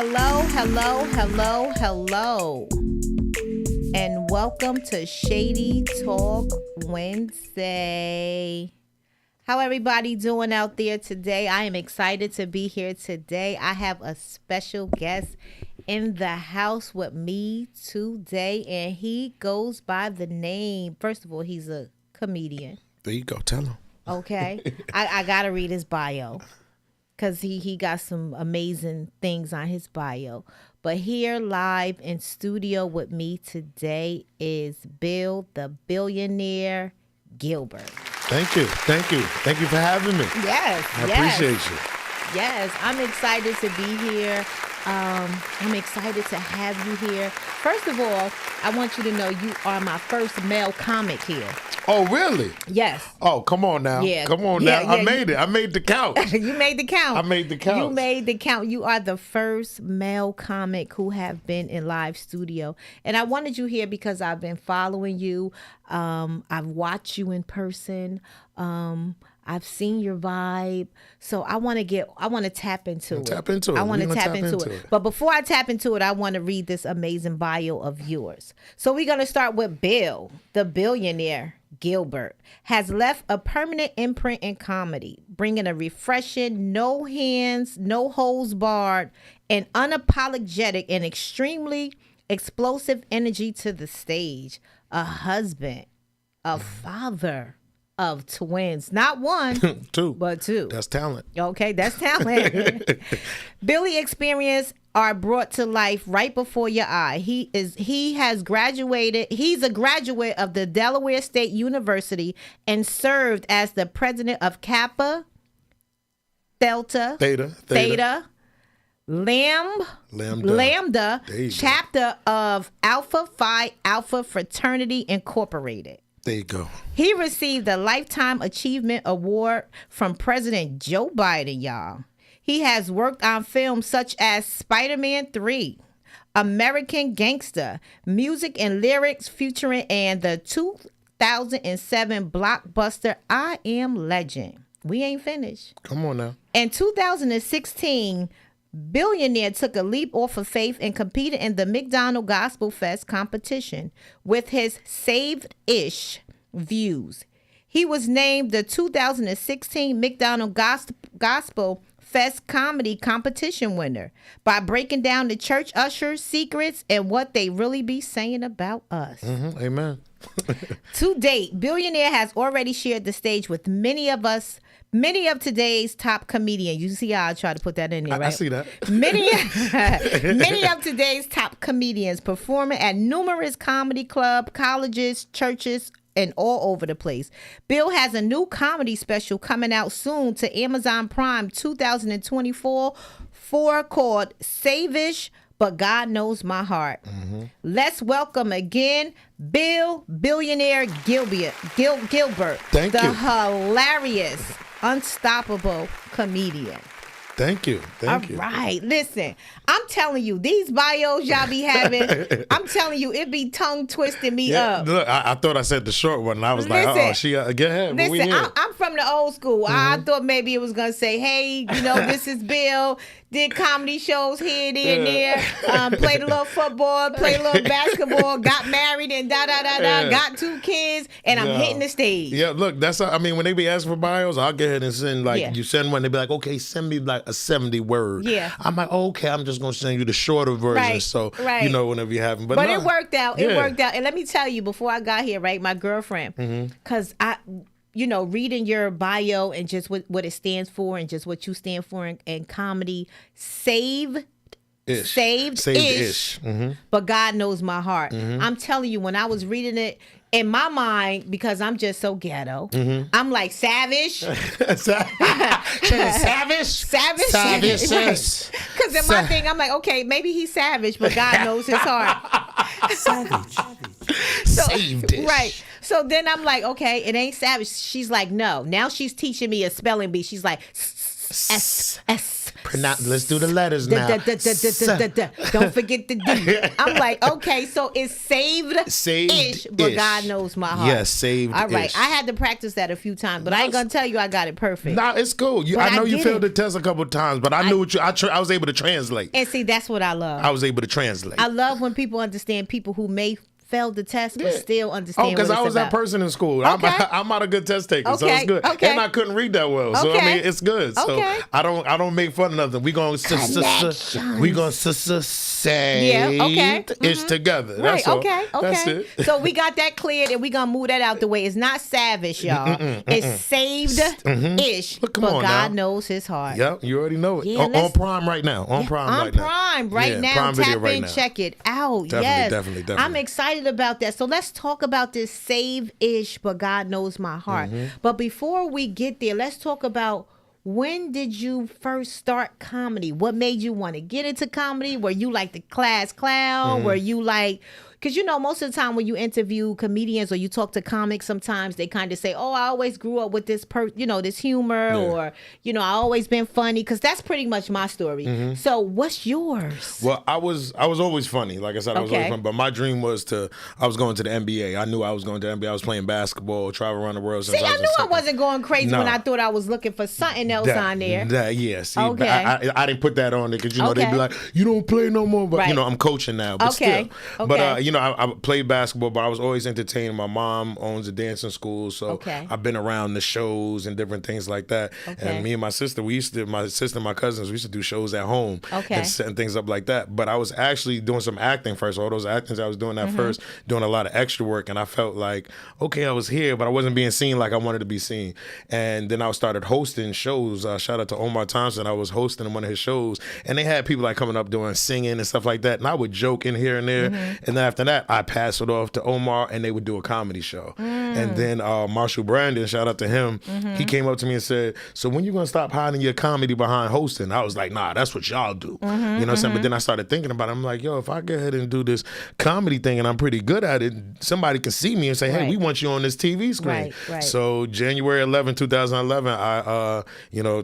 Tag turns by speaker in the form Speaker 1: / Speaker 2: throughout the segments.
Speaker 1: Hello. And welcome to Shady Talk Wednesday. How everybody doing out there today? I am excited to be here today. I have a special guest in the house with me today, and he goes by the name. First of all, he's a comedian.
Speaker 2: There you go. Tell him.
Speaker 1: Okay. I got to read his bio because he got some amazing things on his bio. But here live in studio with me today is Bill, the Billionaire Gilbert.
Speaker 2: Thank you for having me.
Speaker 1: Yes.
Speaker 2: I appreciate you.
Speaker 1: Yes, I'm excited to be here. I'm excited to have you here. First of all, I want you to know you are my first male comic here.
Speaker 2: Oh, really?
Speaker 1: Yes.
Speaker 2: Oh, come on now.
Speaker 1: Yeah.
Speaker 2: Come on now. I made it. I made the count.
Speaker 1: You made the count.
Speaker 2: I made the count.
Speaker 1: You made the count. You are the first male comic who have been in live studio. And I wanted you here because I've been following you. I've watched you in person. I've seen your vibe. So I want to tap into it.
Speaker 2: Tap into it.
Speaker 1: I want to tap into it. But before I tap into it, I want to read this amazing bio of yours. So we're going to start with Bill, the Billionaire Gilbert, has left a permanent imprint in comedy, bringing a refreshing, no hands, no holds barred, and unapologetic and extremely explosive energy to the stage. A husband, a father of twins, not one,
Speaker 2: two,
Speaker 1: but two.
Speaker 2: That's talent.
Speaker 1: Okay, that's talent. Billy experience are brought to life right before your eye. He has graduated. He's a graduate of the Delaware State University and served as the president of Kappa Delta Theta Lambda chapter of Alpha Phi Alpha Fraternity Incorporated.
Speaker 2: There you go.
Speaker 1: He received the Lifetime Achievement Award from President Joe Biden, y'all. He has worked on films such as Spider-Man 3, American Gangster, music and lyrics featuring and the 2007 blockbuster I Am Legend. We ain't finished.
Speaker 2: Come on now.
Speaker 1: In 2016, Billionaire took a leap off of faith and competed in the McDonald Gospel Fest competition with his saved-ish views. He was named the 2016 McDonald Gospel Fest comedy competition winner by breaking down the church ushers' secrets and what they really be saying about us.
Speaker 2: Mm-hmm. Amen.
Speaker 1: To date, Billionaire has already shared the stage with many of today's top comedians. You see how I try to put that in there, right?
Speaker 2: I see that.
Speaker 1: Many of today's top comedians performing at numerous comedy clubs, colleges, churches, and all over the place. Bill has a new comedy special coming out soon to Amazon Prime 2024 called Savish, But God Knows My Heart. Mm-hmm. Let's welcome again Bill Billionaire Gilbert.
Speaker 2: Thank you.
Speaker 1: The hilarious, unstoppable comedian.
Speaker 2: Thank you.
Speaker 1: All right. Listen, I'm telling you, these bios y'all be having, I'm telling you, it be tongue twisting me up.
Speaker 2: Look, I thought I said the short one, and I was like, get ahead.
Speaker 1: Listen, I'm from the old school. Mm-hmm. I thought maybe it was going to say, hey, this is Bill, did comedy shows here, there, and there, played a little football, played a little basketball, got married, and got 2 kids, and I'm hitting the stage.
Speaker 2: Yeah, look, when they be asking for bios, I'll go ahead and send, you send one, they be like, okay, send me like a 70 word. Yeah. I'm like, okay, I'm just going to send you the shorter version. Right. So, whenever you have them. But
Speaker 1: it worked out. It worked out. And let me tell you, before I got here, right, my girlfriend, because reading your bio and just what it stands for and just what you stand for in comedy, saved-ish. Mm-hmm. But God knows my heart. Mm-hmm. I'm telling you, when I was reading it, in my mind, because I'm just so ghetto, I'm like, savage.
Speaker 2: Savage?
Speaker 1: Savage. Because in my thing, I'm like, okay, maybe he's savage, but God knows his heart.
Speaker 2: Savage.
Speaker 1: Saved-ish. Right. So then I'm like, okay, it ain't savage. She's like, no. Now she's teaching me a spelling bee. She's like, S.
Speaker 2: Let's do the letters now.
Speaker 1: Don't forget the D. I'm like, okay, so it's saved-ish, but God knows my heart.
Speaker 2: Yes, saved-ish.
Speaker 1: All right, I had to practice that a few times, but I ain't gonna tell you I got it perfect.
Speaker 2: Nah, it's cool. I know you failed the test a couple of times, but I knew what I was able to translate.
Speaker 1: And see, that's what I love.
Speaker 2: I was able to translate.
Speaker 1: I love when people understand people who may failed the test but still understand.
Speaker 2: Oh, because I was that person in school. Okay. I'm not a good test taker, so it's good. Okay. And I couldn't read that well, so I mean it's good. So I don't make fun of nothing. We gonna say it's together.
Speaker 1: Right.
Speaker 2: That's all. That's it.
Speaker 1: So we got that cleared, and we gonna move that out the way. It's not savage, y'all. It's saved-ish, but God knows his heart.
Speaker 2: Yep, you already know it. Yeah, on Prime right now. On Prime right now.
Speaker 1: Prime Tap in, check it out.
Speaker 2: Definitely.
Speaker 1: I'm excited about that. So let's talk about this save-ish, but God knows my heart. But before we get there, let's talk about, when did you first start comedy? What made you want to get into comedy? Were you like the class clown? Were you like... Because, most of the time when you interview comedians or you talk to comics, sometimes they kind of say, oh, I always grew up with this, this humor, or, I always been funny, because that's pretty much my story. So what's yours?
Speaker 2: Well, I was always funny. Like I said, I was always funny. But my dream was I was going to the NBA. I knew I was going to the NBA. I was playing basketball, travel around the world.
Speaker 1: See, I knew I wasn't going crazy when I thought I was looking for something else on there.
Speaker 2: Yes. I didn't put that on there because, they'd be like, you don't play no more. But, I'm coaching now. But still. But, I played basketball, but I was always entertaining. My mom owns a dancing school, so I've been around the shows and different things like that. And me and my sister, my cousins, we used to do shows at home and setting things up like that. But I was actually doing some acting first. All those actings I was doing that first, doing a lot of extra work, and I felt like, okay, I was here, but I wasn't being seen like I wanted to be seen. And then I started hosting shows. Shout out to Omar Thompson. I was hosting one of his shows, and they had people like coming up doing singing and stuff like that, and I would joke in here and there. And then after that, I passed it off to Omar, and they would do a comedy show. And then Marshall Brandon, shout out to him, he came up to me and said, so when you gonna stop hiding your comedy behind hosting? I was like, nah, that's what y'all do. You know what I'm saying? But then I started thinking about it. I'm like, yo, if I go ahead and do this comedy thing and I'm pretty good at it, somebody can see me and say, hey, we want you on this TV screen. So January 11, 2011, I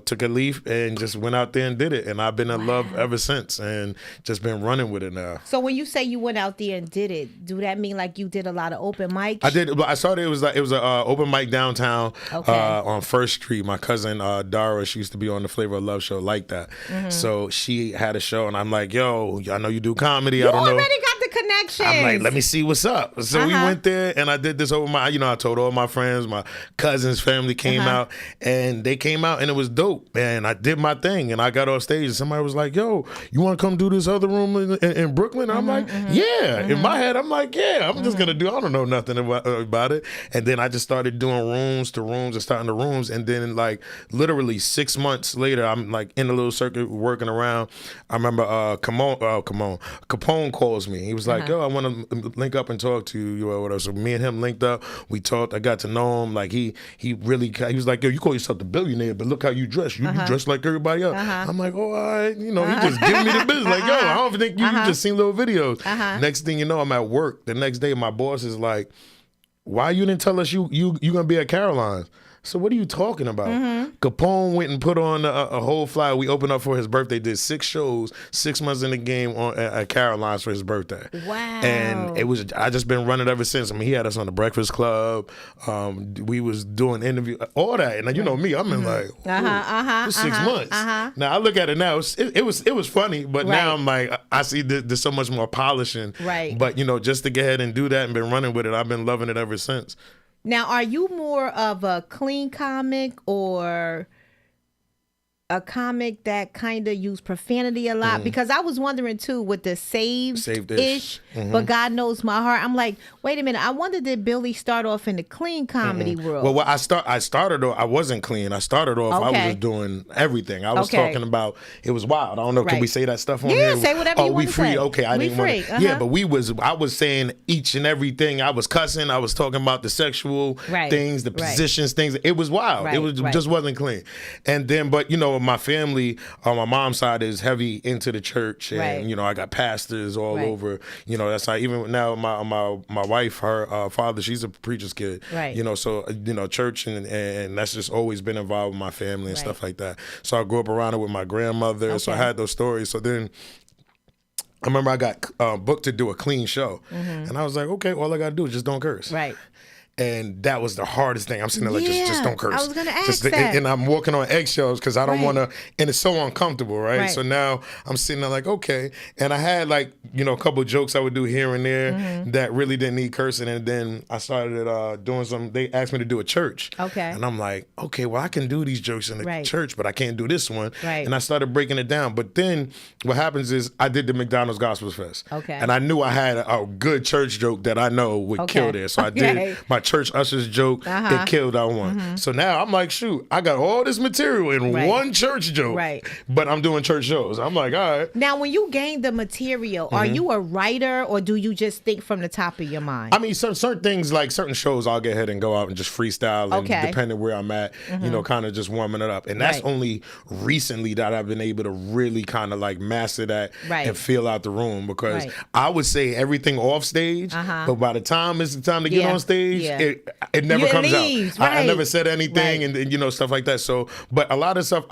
Speaker 2: took a leaf and just went out there and did it. And I've been in love ever since, and just been running with it now.
Speaker 1: So when you say you went out there and did it, do that mean like you did a lot of open mics?
Speaker 2: I did. I started. It was an open mic downtown on First Street. My cousin Dara, she used to be on the Flavor of Love show like that. So she had a show, and I'm like, yo, I know you do comedy. I don't know.
Speaker 1: You already got the connections.
Speaker 2: I'm like, let me see what's up. So we went there, and I did this open mic. I told all my friends, my cousins' family came out, and they came out, and it was dope. And I did my thing, and I got off stage, and somebody was like, yo, you want to come do this other room in Brooklyn? I'm like, yeah. In my head, I'm like, yeah, I'm just gonna do. I don't know nothing about it. And then I just started doing rooms to rooms and starting the rooms. And then like literally 6 months later, I'm like in the little circuit working around. I remember Capone calls me. He was like, yo, I want to link up and talk to you or whatever. So me and him linked up. We talked. I got to know him. Like he was like, yo, you call yourself the Billionaire, but look how you dress. You dress like everybody else. I'm like, oh, all right. He just giving me the business. Like, yo, I don't think you just seen little videos. Next thing you know, I'm at work. The next day, my boss is like, why you didn't tell us you gonna be at Caroline's? So what are you talking about? Capone went and put on a whole flyer. We opened up for his birthday, did 6 shows, 6 months in the game at Caroline's for his birthday.
Speaker 1: Wow.
Speaker 2: And I just been running ever since. I mean, he had us on the Breakfast Club. We was doing interviews, all that. And you know me, I'm in like, for 6 months. Now I look at it now, it was funny, but now I'm like, I see there's so much more polishing. But just to get ahead and do that and been running with it, I've been loving it ever since.
Speaker 1: Now, are you more of a clean comic or a comic that kind of use profanity a lot? Because I was wondering too with the saved-ish, but God knows my heart. I'm like, wait a minute. I wonder, did Billy start off in the clean comedy world?
Speaker 2: Well, I started off, I wasn't clean. I started off, I was just doing everything. I was talking about, it was wild. I don't know, can we say that stuff on here?
Speaker 1: Yeah, say whatever you want to say.
Speaker 2: Okay, I didn't want to. Yeah, but I was saying each and everything. I was cussing. I was talking about the sexual things, the positions, things. It was wild. It was just wasn't clean. And then, but my family on my mom's side is heavy into the church, and I got pastors all over. That's like, even now my wife, her father, she's a preacher's kid. So church and that's just always been involved with my family and stuff like that. So I grew up around it with my grandmother. So I had those stories. So then I remember I got booked to do a clean show, and I was like, okay, all I gotta do is just don't curse. And that was the hardest thing. I'm sitting there like, just don't curse.
Speaker 1: I was gonna ask that.
Speaker 2: And I'm walking on eggshells because I don't want to, and it's so uncomfortable, right? So now I'm sitting there like, okay. And I had like, a couple of jokes I would do here and there that really didn't need cursing. And then I started doing some, they asked me to do a church. And I'm like, okay, well, I can do these jokes in the church, but I can't do this one. And I started breaking it down. But then what happens is I did the McDonald's Gospels Fest. And I knew I had a good church joke that I know would kill there. So I did my church ushers joke. It killed that one. So now I'm like, shoot, I got all this material in one church joke, but I'm doing church shows. I'm like, all right.
Speaker 1: Now, when you gain the material, are you a writer or do you just think from the top of your mind?
Speaker 2: I mean, certain things, like certain shows, I'll get ahead and go out and just freestyle, and depending where I'm at, kind of just warming it up. And that's only recently that I've been able to really kind of like master that and feel out the room, because I would say everything off stage, but by the time it's the time to get on stage, it never comes out. I never said anything and stuff like that. So, but a lot of stuff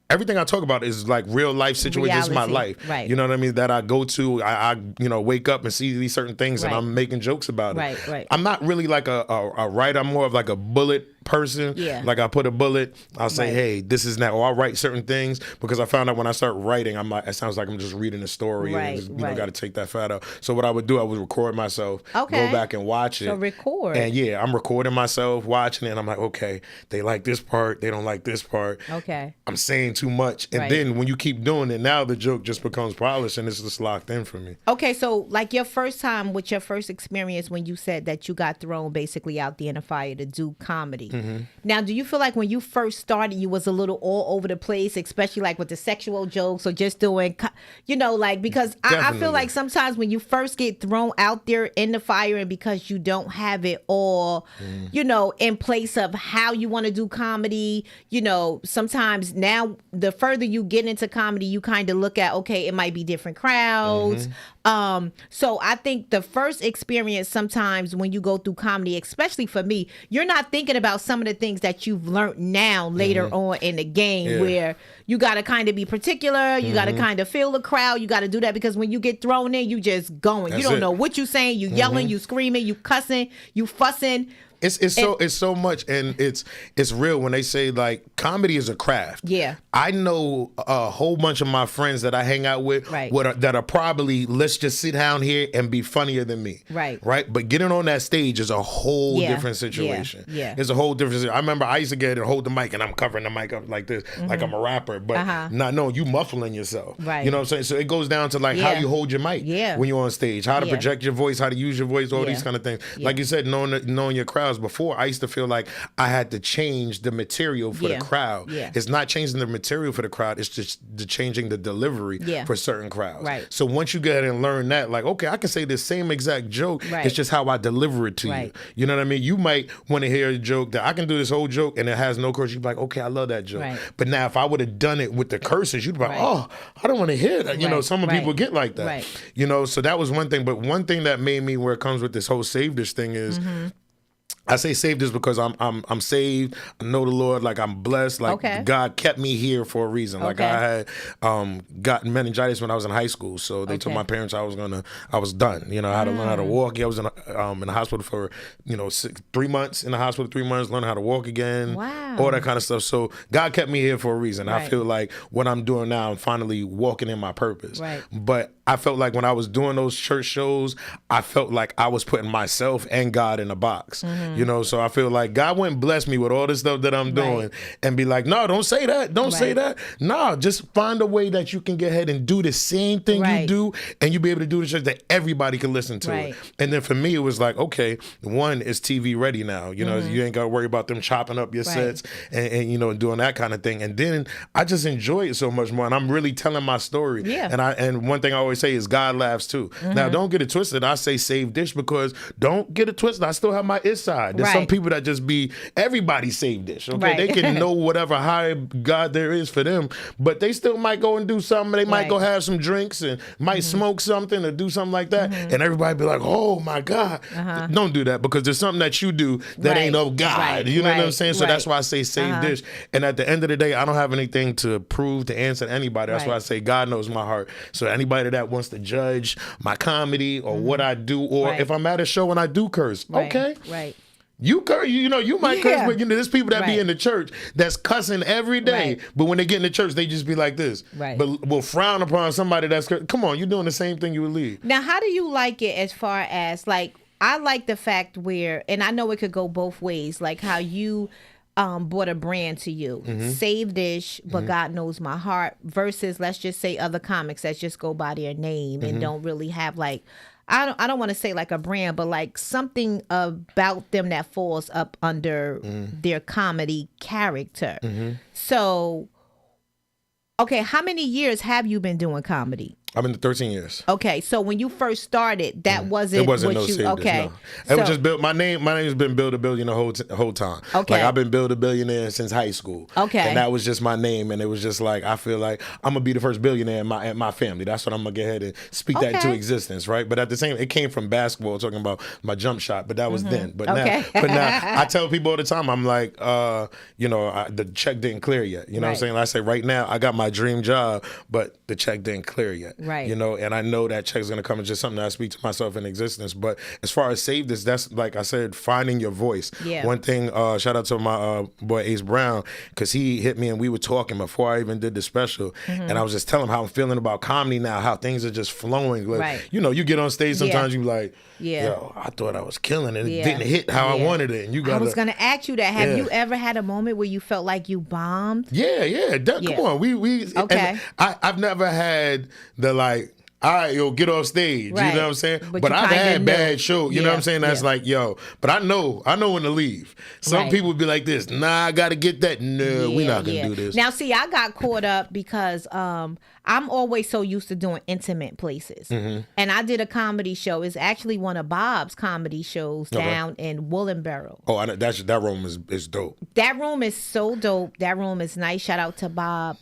Speaker 2: everything I talk about is like real life situations in my life. You know what I mean? That I go to, I wake up and see these certain things and I'm making jokes about it. I'm not really like a writer. I'm more of like a bullet person. Like I put a bullet, I'll say, hey, this is now, or I'll write certain things, because I found out when I start writing, I'm like, it sounds like I'm just reading a story and just, got to take that fat out. So what I would do, I would record myself, go back and watch it.
Speaker 1: So record.
Speaker 2: And I'm recording myself, watching it, and I'm like, okay, they like this part, they don't like this part. I'm saying too much. And then when you keep doing it, now the joke just becomes polished and it's just locked in for me.
Speaker 1: Okay, so like your first time with your first experience when you said that you got thrown basically out there in the fire to do comedy. Now, do you feel like when you first started, you was a little all over the place, especially like with the sexual jokes or just doing, because I feel like sometimes when you first get thrown out there in the fire and because you don't have it all, in place of how you want to do comedy, sometimes now the further you get into comedy, you kind of look at, okay, it might be different crowds. So I think the first experience sometimes when you go through comedy, especially for me, you're not thinking about some of the things that you've learned now later on in the game, where you got to kind of be particular, you got to kind of feel the crowd, you got to do that, because when you get thrown in, you just going. You don't know what you saying, you yelling, you screaming, you cussing, you fussing.
Speaker 2: It's so much, and it's real when they say like comedy is a craft. I know a whole bunch of my friends that I hang out with that are probably, let's just sit down here and be funnier than me. Right. But getting on that stage is a whole different situation. It's a whole different situation. I remember I used to get and hold the mic and I'm covering the mic up like this, like I'm a rapper, but not knowing you muffling yourself. You know what I'm saying? So it goes down to like how you hold your mic when you're on stage, how to project your voice, how to use your voice, all these kind of things. Like you said, knowing your crowds. Before, I used to feel like I had to change the material for the crowd. It's not changing the material for the crowd, it's just changing the delivery for certain crowds. So once you get ahead and learn that, like, okay, I can say the same exact joke, it's just how I deliver it to you. You know what I mean? You might want to hear a joke that I can do this whole joke and it has no curse. You'd be like, okay, I love that joke. But now if I would have done it with the curses, you'd be like, oh, I don't want to hear that. You know, some people get like that. You know, so that was one thing. But one thing that made me, where it comes with this whole save this thing is, I say save this because I'm saved. I know the Lord, like I'm blessed. Like God kept me here for a reason. Like I had gotten meningitis when I was in high school, so they told my parents I was done. You know, I had to learn how to walk. I was in the hospital for 3 months in the hospital, 3 months, learning how to walk again. All that kind of stuff. So God kept me here for a reason. I feel like what I'm doing now, I'm finally walking in my purpose. But I felt like when I was doing those church shows, I felt like I was putting myself and God in a box. You know, so I feel like God wouldn't bless me with all this stuff that I'm doing and be like, no, don't say that. Don't say that. No, just find a way that you can get ahead and do the same thing you do, and you'll be able to do the church that everybody can listen to it. And then for me, it was like, okay, one is TV ready now. You know, you ain't got to worry about them chopping up your sets and you know, doing that kind of thing. And then I just enjoy it so much more, and I'm really telling my story. And one thing I always say is God laughs too. Now, don't get it twisted. I say save dish because don't get it twisted. I still have my ish side. God. There's some people that just be, everybody saved dish, okay? They can know whatever high God there is for them, but they still might go and do something. They might go have some drinks and might smoke something or do something like that, and everybody be like, oh my God. Don't do that, because there's something that you do that ain't of God. You know what I'm saying? So that's why I say save dish. And at the end of the day, I don't have anything to prove, to answer to anybody. That's why I say God knows my heart. So anybody that wants to judge my comedy or what I do, or if I'm at a show and I do curse, okay. You curse, you know, you might curse, but you know, there's people that be in the church that's cussing every day, but when they get in the church, they just be like this. But will frown upon somebody that's come on, you're doing the same thing you would leave.
Speaker 1: Now, how do you like it as far as, like, I like the fact where, and I know it could go both ways, like how you brought a brand to you, Save Dish, but God Knows My Heart, versus, let's just say, other comics that just go by their name and don't really have, like, I don't want to say like a brand, but like something about them that falls up under their comedy character. So, okay, how many years have you been doing comedy?
Speaker 2: I've been 13 years.
Speaker 1: Okay, so when you first started, that wasn't
Speaker 2: what
Speaker 1: no you. Okay,
Speaker 2: no. It was just Bill. My name has been Bill the Billionaire the whole time.
Speaker 1: Okay,
Speaker 2: like I've been Bill the Billionaire since high school.
Speaker 1: Okay,
Speaker 2: and that was just my name, and it was just like I feel like I'm gonna be the first billionaire in my family. That's what I'm gonna get ahead and speak that into existence, right? But at the same, it came from basketball, talking about my jump shot. But that was then. But now, I tell people all the time, I'm like, you know, the check didn't clear yet. You know what I'm saying? I say right now, I got my dream job, but the check didn't clear yet.
Speaker 1: Right.
Speaker 2: You know, and I know that check's gonna come. It's just something that I speak to myself in existence. But as far as Save This, that's like I said, finding your voice.
Speaker 1: Yeah.
Speaker 2: One thing, shout out to my boy Ace Brown, because he hit me and we were talking before I even did the special, and I was just telling him how I'm feeling about comedy now, how things are just flowing. Like, you know, you get on stage sometimes, you like, yo, I thought I was killing it. It didn't hit how I wanted it. And you got.
Speaker 1: I was gonna ask you that. Have you ever had a moment where you felt like you bombed?
Speaker 2: Yeah. Come on, we.
Speaker 1: Okay.
Speaker 2: I've never had the like, all right, yo, get off stage. You know what I'm saying? But I've had bad shows. You know what I'm saying? That's like, yo, but I know when to leave. Some people would be like this, nah, I got to get that. No, we're not going to do this.
Speaker 1: Now, see, I got caught up because I'm always so used to doing intimate places. And I did a comedy show. It's actually one of Bob's comedy shows down in Woolenboro.
Speaker 2: Oh, that room is dope.
Speaker 1: That room is so dope. That room is nice. Shout out to Bob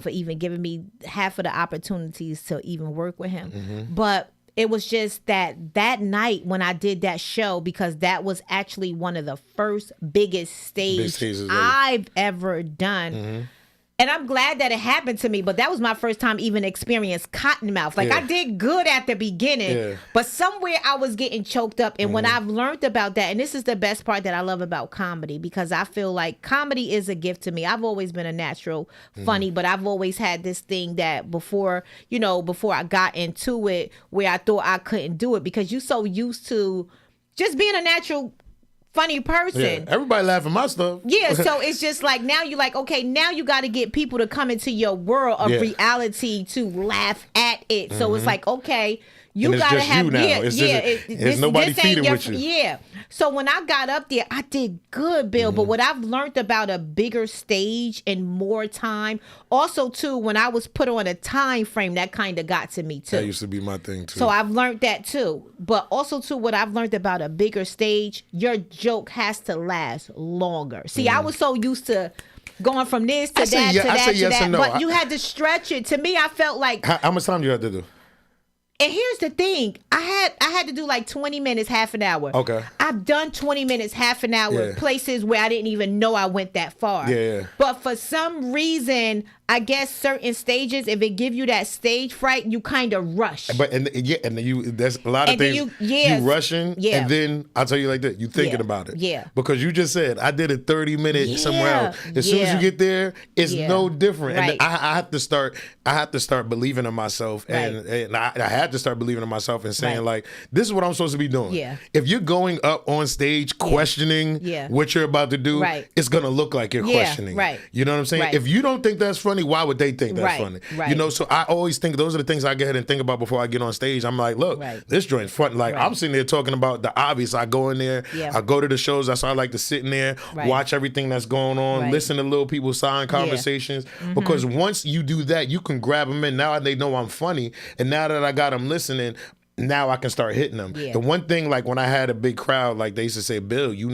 Speaker 1: for even giving me half of the opportunities to even work with him. But it was just that night when I did that show, because that was actually one of the first biggest stages I've ever done. And I'm glad that it happened to me, but that was my first time even experienced Cottonmouth. Like, I did good at the beginning, but somewhere I was getting choked up. And when I've learned about that, and this is the best part that I love about comedy, because I feel like comedy is a gift to me. I've always been a natural funny, but I've always had this thing that before I got into it, where I thought I couldn't do it, because you're so used to just being a natural funny person.
Speaker 2: Yeah, everybody laughing my stuff.
Speaker 1: Yeah, so it's just like, now you're like, okay, now you got to get people to come into your world of reality to laugh at it. So it's like, okay, you got to have,
Speaker 2: there's nobody feeding with you.
Speaker 1: Yeah. So when I got up there, I did good, Bill. But what I've learned about a bigger stage and more time, also too, when I was put on a time frame, that kind of got to me too.
Speaker 2: That used to be my thing too.
Speaker 1: So I've learned that too. But also too, what I've learned about a bigger stage, your joke has to last longer. See, I was so used to going from this to that, but you had to stretch it. To me, I felt like,
Speaker 2: how much time do you have to do?
Speaker 1: And here's the thing. I had to do like 20 minutes, half an hour.
Speaker 2: Okay.
Speaker 1: I've done 20 minutes, half an hour, places where I didn't even know I went that far.
Speaker 2: Yeah.
Speaker 1: But for some reason, I guess certain stages, if it give you that stage fright, you kind of rush.
Speaker 2: But there's a lot of things. You rushing, and then I'll tell you like that, you thinking about it.
Speaker 1: Yeah.
Speaker 2: Because you just said, I did a 30-minute somewhere else. As soon as you get there, it's no different.
Speaker 1: Right.
Speaker 2: And I have to start believing in myself, and I had to start believing in myself and saying like, this is what I'm supposed to be doing.
Speaker 1: Yeah.
Speaker 2: If you're going up on stage questioning what you're about to do, it's gonna look like you're questioning.
Speaker 1: Right.
Speaker 2: You know what I'm saying? If you don't think that's funny, why would they think that's funny?
Speaker 1: Right.
Speaker 2: You know, so I always think those are the things I go ahead and think about before I get on stage. I'm like, look, this joint's fun. Like, I'm sitting there talking about the obvious. I go in there, I go to the shows. That's why I like to sit in there, watch everything that's going on, listen to little people's side conversations. Because once you do that, you can grab them in. Now they know I'm funny. And now that I got them listening, now I can start hitting them. The one thing, like when I had a big crowd, like they used to say, Bill, you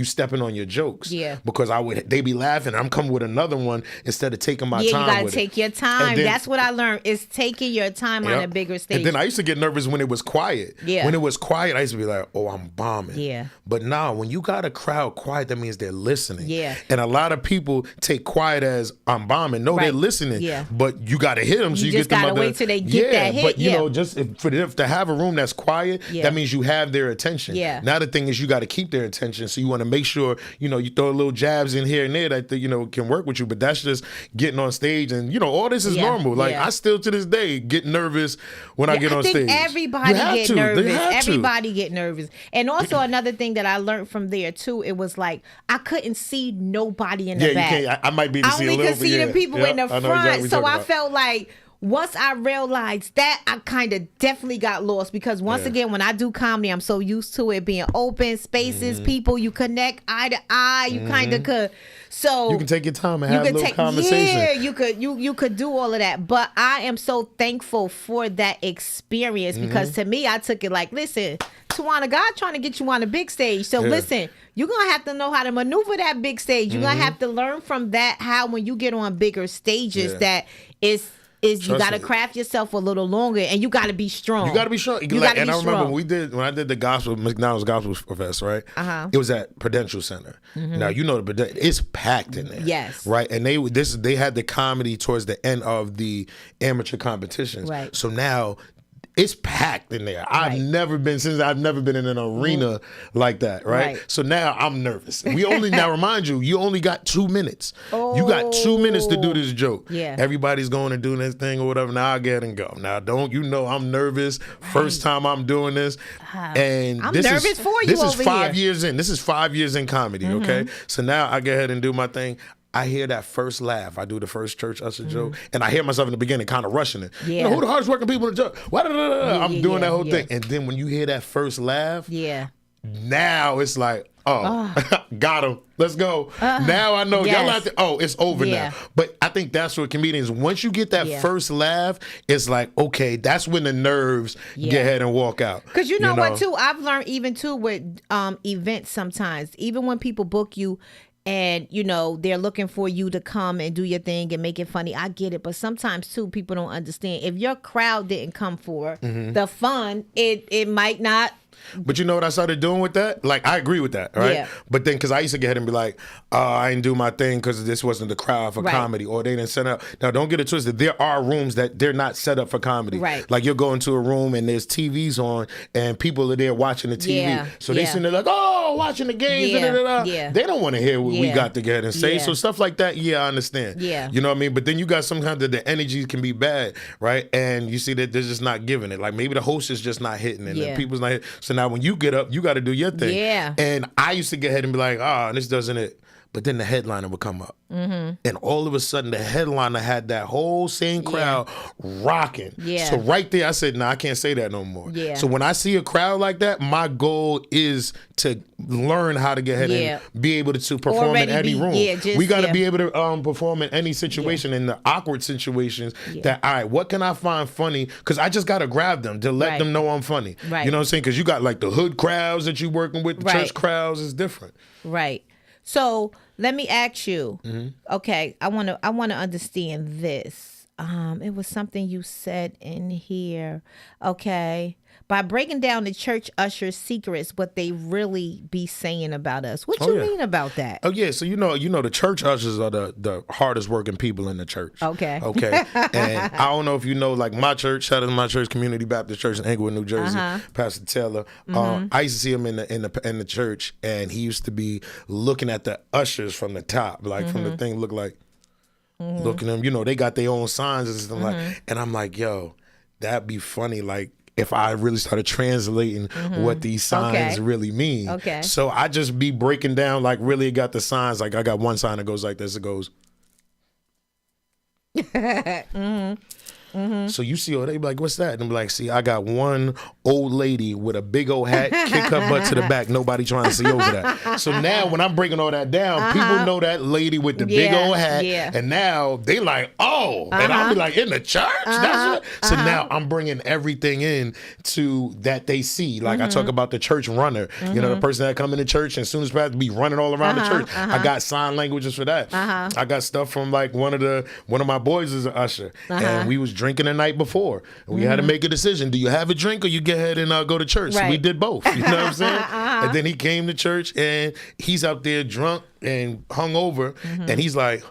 Speaker 2: stepping on your jokes.
Speaker 1: Yeah.
Speaker 2: Because they be laughing. I'm coming with another one instead of taking my time.
Speaker 1: Yeah, you gotta take your time. That's what I learned, is taking your time on a bigger stage.
Speaker 2: And then I used to get nervous when it was quiet. Yeah. When it was quiet, I used to be like, oh, I'm bombing.
Speaker 1: Yeah.
Speaker 2: But now when you got a crowd quiet, that means they're listening.
Speaker 1: Yeah.
Speaker 2: And a lot of people take quiet as I'm bombing. No, they're listening.
Speaker 1: Yeah.
Speaker 2: But you gotta hit them, so you
Speaker 1: just
Speaker 2: get them.
Speaker 1: Gotta wait till they get that hit.
Speaker 2: But you know, just for them to have a room that's quiet, that means you have their attention.
Speaker 1: Yeah.
Speaker 2: Now the thing is, you got to keep their attention, so you want to make sure, you know, you throw little jabs in here and there that you know can work with you. But that's just getting on stage, and you know, all this is normal. Like I still to this day get nervous when I get on stage.
Speaker 1: Everybody get nervous. Everybody get nervous. And also another thing that I learned from there too, it was like I couldn't see nobody in the back.
Speaker 2: You can't. I might be able to see a little bit. I only could see
Speaker 1: the people in the front. Exactly, so I felt like, once I realized that, I kind of definitely got lost, because once again, when I do comedy, I'm so used to it being open spaces, people, you connect eye to eye, you kind of could. So
Speaker 2: you can take your time and have a little conversation.
Speaker 1: Yeah, you could do all of that. But I am so thankful for that experience, because to me, I took it like, listen, Tawana, God trying to get you on a big stage. So listen, you're going to have to know how to maneuver that big stage. You're going to have to learn from that, how when you get on bigger stages, that is you got to craft yourself a little longer, and you got to be strong.
Speaker 2: You got to be strong. And I remember when I did the McDonald's Gospel Fest, right? It was at Prudential Center. Now you know it's packed in there.
Speaker 1: Yes.
Speaker 2: Right, and they had the comedy towards the end of the amateur competitions.
Speaker 1: Right.
Speaker 2: So now it's packed in there. I've never been in an arena like that, right? So now I'm nervous. Now remind you only got 2 minutes. You got 2 minutes to do this joke.
Speaker 1: Yeah.
Speaker 2: Everybody's going and doing this thing or whatever. Now I get and go. Now I'm nervous. First time I'm doing this. And
Speaker 1: I'm nervous for you.
Speaker 2: This is 5 years in. This is 5 years in comedy, okay? So now I go ahead and do my thing. I hear that first laugh. I do the first church usher joke, and I hear myself in the beginning kind of rushing it. Yeah. You know, who the hardest working people in the joke? I'm doing that whole thing. And then when you hear that first laugh, now it's like, got him. Let's go. Now I know y'all have to, it's over now. But I think that's what comedians, once you get that first laugh, it's like, okay, that's when the nerves get ahead and walk out.
Speaker 1: Because you know what, too? I've learned even, too, with events sometimes, even when people book you, and, you know, they're looking for you to come and do your thing and make it funny. I get it. But sometimes, too, people don't understand. If your crowd didn't come for the fun, it might not.
Speaker 2: But you know what I started doing with that? Like, I agree with that, right? Yeah. But then, because I used to get ahead and be like, I didn't do my thing because this wasn't the crowd for comedy, or they didn't set up. Now, don't get it twisted. There are rooms that they're not set up for comedy.
Speaker 1: Right.
Speaker 2: Like, you'll go into a room and there's TVs on and people are there watching the TV. So they sitting there like, watching the games. They don't want to hear what we got to get and say. So stuff like that, I understand.
Speaker 1: Yeah.
Speaker 2: You know what I mean? But then you got sometimes that the energy can be bad, right? And you see that they're just not giving it. Like, maybe the host is just not hitting it. And people's not hitting. So now when you get up, you got to do your thing.
Speaker 1: Yeah.
Speaker 2: And I used to get ahead and be like, this doesn't it. But then the headliner would come up. And all of a sudden, the headliner had that whole same crowd rocking.
Speaker 1: Yeah.
Speaker 2: So right there, I said, I can't say that no more.
Speaker 1: Yeah.
Speaker 2: So when I see a crowd like that, my goal is to learn how to get ahead and be able to perform in any room. We got to be able to perform in any situation, in the awkward situations that, all right, what can I find funny? Because I just got to grab them to let them know I'm funny.
Speaker 1: Right.
Speaker 2: You know what I'm saying? Because you got like the hood crowds that you're working with, the church crowds is different.
Speaker 1: Right. So let me ask you. Okay, I want to understand this. It was something you said in here. Okay, by breaking down the church ushers' secrets, what they really be saying about us. What you mean about that?
Speaker 2: Oh yeah, so you know the church ushers are the hardest working people in the church.
Speaker 1: Okay.
Speaker 2: And I don't know if you know, like my church, shout out to my church, Community Baptist Church in Englewood, New Jersey, Pastor Taylor. I used to see him in the church, and he used to be looking at the ushers from the top, like from the thing, look like looking at them. You know, they got their own signs and stuff like, and I'm like, yo, that'd be funny, like, if I really started translating what these signs really mean. Okay. So I just be breaking down, like, really got the signs. Like, I got one sign that goes like this. It goes. So you see, they be like, what's that? And I'm like, see, I got one old lady with a big old hat, kick her butt to the back, nobody trying to see over that. So now when I'm breaking all that down, people know that lady with the big old hat, and now they like, oh, and I'll be like, in the church? That's what? So now I'm bringing everything in to that they see. Like I talk about the church runner, you know, the person that come into church and as soon as pastor be running all around the church. I got sign languages for that. I got stuff from like one of my boys is an usher, and we was drinking the night before. And we had to make a decision. Do you have a drink or you get ahead and go to church? Right. So we did both. You know what I'm saying? And then he came to church and he's out there drunk and hungover, and he's like,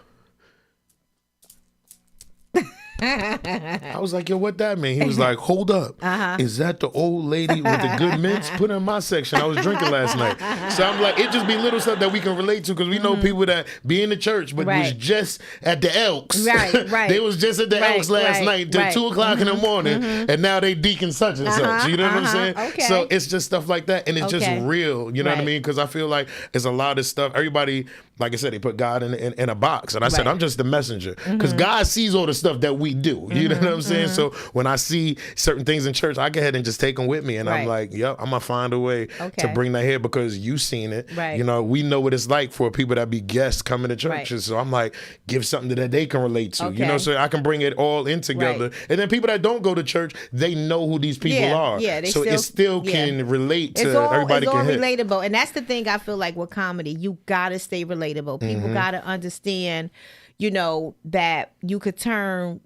Speaker 2: I was like, yo, what that mean? He was like, hold up. Is that the old lady with the good mints? Put her in my section. I was drinking last night. So I'm like, it just be little stuff that we can relate to because we know people that be in the church but was just at the Elks. Right. They was just at the Elks last night till 2 o'clock in the morning, and now they deacon such and such. You know what I'm saying? Okay. So it's just stuff like that, and it's just real. You know what I mean? Because I feel like it's a lot of stuff. Everybody, like I said, they put God in a box, and I said, I'm just the messenger because God sees all the stuff that we do. You know what I'm saying? So when I see certain things in church, I go ahead and just take them with me, and I'm like, yep, I'm gonna find a way to bring that here because you seen it. You know, we know what it's like for people that be guests coming to churches. So I'm like, give something that they can relate to. You know, so I can bring it all in together. And then people that don't go to church, they know who these people are. So it still can relate to everybody. It's all
Speaker 1: relatable, and that's the thing I feel like with comedy, you gotta stay relatable. People gotta understand, you know, that you could turn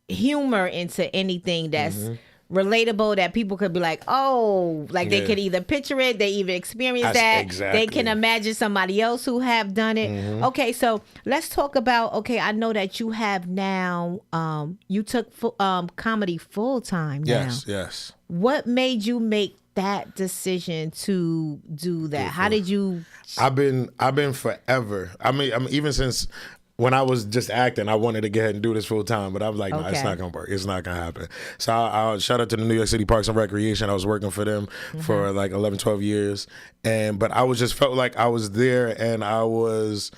Speaker 1: humor into anything that's relatable, that people could be like, oh, like they could either picture it, they even experience that. They can imagine somebody else who have done it. Okay, so let's talk about, I know that you have now, you took comedy full time now.
Speaker 2: Yes.
Speaker 1: What made you make that decision to do that? How did you?
Speaker 2: I've been forever. I mean, even since when I was just acting, I wanted to go ahead and do this full time, but I was like, no, it's not gonna work. It's not gonna happen. So I shout out to the New York City Parks and Recreation. I was working for them for like 11, 12 years, but I was just felt like I was there and I was